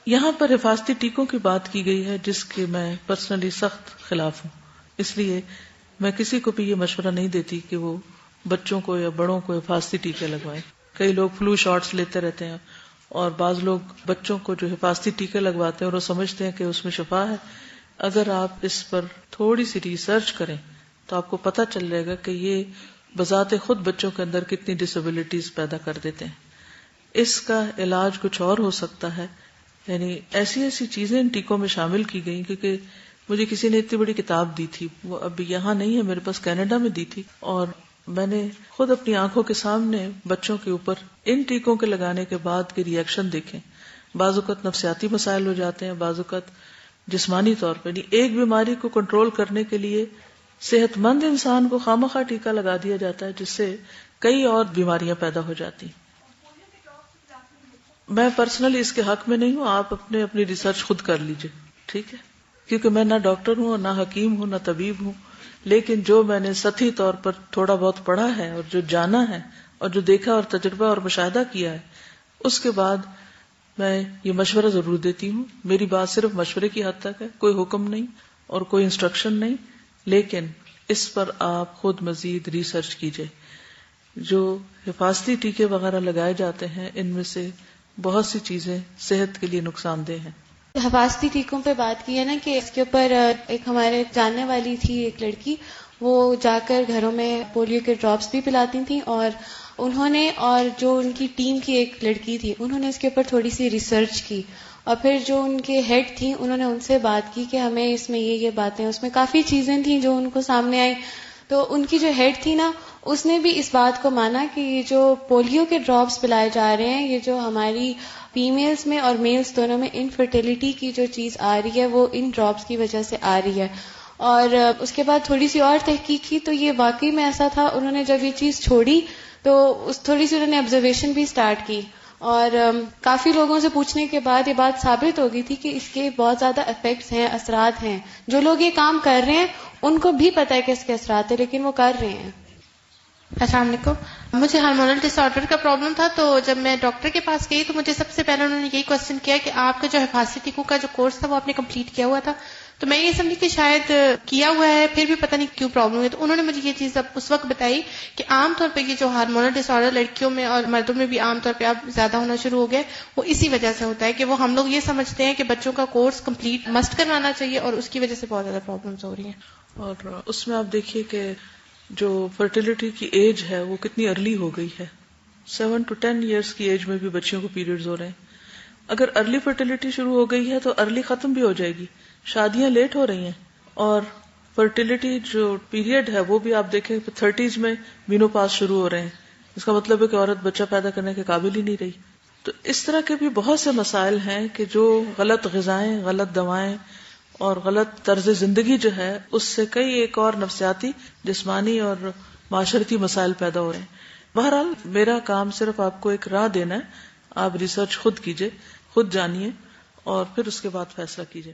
یہاں پر حفاظتی ٹیکوں کی بات کی گئی ہے جس کے میں پرسنلی سخت خلاف ہوں. اس لیے میں کسی کو بھی یہ مشورہ نہیں دیتی کہ وہ بچوں کو یا بڑوں کو حفاظتی ٹیکے لگوائیں. کئی لوگ فلو شاٹس لیتے رہتے ہیں اور بعض لوگ بچوں کو جو حفاظتی ٹیکے لگواتے ہیں اور وہ سمجھتے ہیں کہ اس میں شفا ہے. اگر آپ اس پر تھوڑی سی ریسرچ کریں تو آپ کو پتہ چل جائے گا کہ یہ بذات خود بچوں کے اندر کتنی ڈسیبلٹیز پیدا کر دیتے ہیں. اس کا علاج کچھ اور ہو سکتا ہے. یعنی ایسی چیزیں ان ٹیکوں میں شامل کی گئی کیونکہ مجھے کسی نے اتنی بڑی کتاب دی تھی، وہ ابھی یہاں نہیں ہے میرے پاس، کینیڈا میں دی تھی، اور میں نے خود اپنی آنکھوں کے سامنے بچوں کے اوپر ان ٹیکوں کے لگانے کے بعد کے ری ایکشن دیکھے. بعض اوقات نفسیاتی مسائل ہو جاتے ہیں، بعض اوقات جسمانی طور پر. ایک بیماری کو کنٹرول کرنے کے لیے صحت مند انسان کو خواہ ٹیکہ لگا دیا جاتا ہے جس سے کئی اور بیماریاں پیدا ہو جاتی. میں پرسنلی اس کے حق میں نہیں ہوں، آپ اپنی ریسرچ خود کر لیجئے، ٹھیک ہے؟ کیونکہ میں نہ ڈاکٹر ہوں اور نہ حکیم ہوں نہ طبیب ہوں، لیکن جو میں نے سطحی طور پر تھوڑا بہت پڑھا ہے اور جو جانا ہے اور جو دیکھا اور تجربہ اور مشاہدہ کیا ہے، اس کے بعد میں یہ مشورہ ضرور دیتی ہوں. میری بات صرف مشورے کی حد تک ہے، کوئی حکم نہیں اور کوئی انسٹرکشن نہیں، لیکن اس پر آپ خود مزید ریسرچ کیجئے. جو حفاظتی ٹیکے وغیرہ لگائے جاتے ہیں ان میں سے بہت سی چیزیں صحت کے لیے نقصان دہ ہیں. حفاظتی ٹیکوں پہ بات کی ہے نا کہ اس کے اوپر ایک ہمارے جاننے والی تھی ایک لڑکی، وہ جا کر گھروں میں پولیو کے ڈراپس بھی پلاتی تھیں، اور انہوں نے اور جو ان کی ٹیم کی ایک لڑکی تھی انہوں نے اس کے اوپر تھوڑی سی ریسرچ کی، اور پھر جو ان کے ہیڈ تھیں انہوں نے ان سے بات کی کہ ہمیں اس میں یہ باتیں، اس میں کافی چیزیں تھیں جو ان کو سامنے آئی. تو ان کی جو ہیڈ تھی نا اس نے بھی اس بات کو مانا کہ یہ جو پولیو کے ڈراپس پلائے جا رہے ہیں، یہ جو ہماری فیمیلز میں اور میلز دونوں میں انفرٹیلٹی کی جو چیز آ رہی ہے وہ ان ڈراپس کی وجہ سے آ رہی ہے. اور اس کے بعد تھوڑی سی اور تحقیق کی تو یہ واقعی میں ایسا تھا. انہوں نے جب یہ چیز چھوڑی تو تھوڑی سی انہوں نے آبزرویشن بھی سٹارٹ کی، اور کافی لوگوں سے پوچھنے کے بعد یہ بات ثابت ہو گئی تھی کہ اس کے بہت زیادہ ایفیکٹس ہیں، اثرات ہیں. جو لوگ یہ کام کر رہے ہیں ان کو بھی پتہ ہے کہ اس کے اثرات ہیں، لیکن وہ کر رہے ہیں. السلام علیکم. مجھے ہارمونل ڈس آرڈر کا پرابلم تھا، تو جب میں ڈاکٹر کے پاس گئی تو مجھے سب سے پہلے انہوں نے یہی کوشچن کیا کہ آپ کا جو حفاظتی ٹیکوں کا جو کورس تھا وہ آپ نے کمپلیٹ کیا ہوا تھا. تو میں یہ سمجھی کہ شاید کیا ہوا ہے پھر بھی پتہ نہیں کیوں پرابلم ہے. تو انہوں نے مجھے یہ چیز اب اس وقت بتائی کہ عام طور پہ یہ جو ہارمونل ڈس آرڈر لڑکیوں میں اور مردوں میں بھی عام طور پہ اب زیادہ ہونا شروع ہو گیا، وہ اسی وجہ سے ہوتا ہے کہ وہ ہم لوگ یہ سمجھتے ہیں کہ بچوں کا کورس کمپلیٹ مسٹ کروانا چاہیے، اور اس کی وجہ سے بہت زیادہ پرابلمس ہو رہی ہیں. اور اس میں آپ دیکھیے کہ جو فرٹیلیٹی کی ایج ہے وہ کتنی ارلی ہو گئی ہے. 7 to 10 ایئرس کی ایج میں بھی بچیوں کو پیریڈز ہو رہے ہیں. اگر ارلی فرٹیلیٹی شروع ہو گئی ہے تو ارلی ختم بھی ہو جائے گی. شادیاں لیٹ ہو رہی ہیں، اور فرٹیلیٹی جو پیریڈ ہے وہ بھی آپ دیکھیں 30s میں مینوپاز شروع ہو رہے ہیں. اس کا مطلب ہے کہ عورت بچہ پیدا کرنے کے قابل ہی نہیں رہی. تو اس طرح کے بھی بہت سے مسائل ہیں کہ جو غلط غذائیں، غلط دوائیں اور غلط طرز زندگی جو ہے اس سے کئی ایک اور نفسیاتی، جسمانی اور معاشرتی مسائل پیدا ہو رہے ہیں. بہرحال میرا کام صرف آپ کو ایک راہ دینا ہے. آپ ریسرچ خود کیجئے، خود جانیے اور پھر اس کے بعد فیصلہ کیجئے.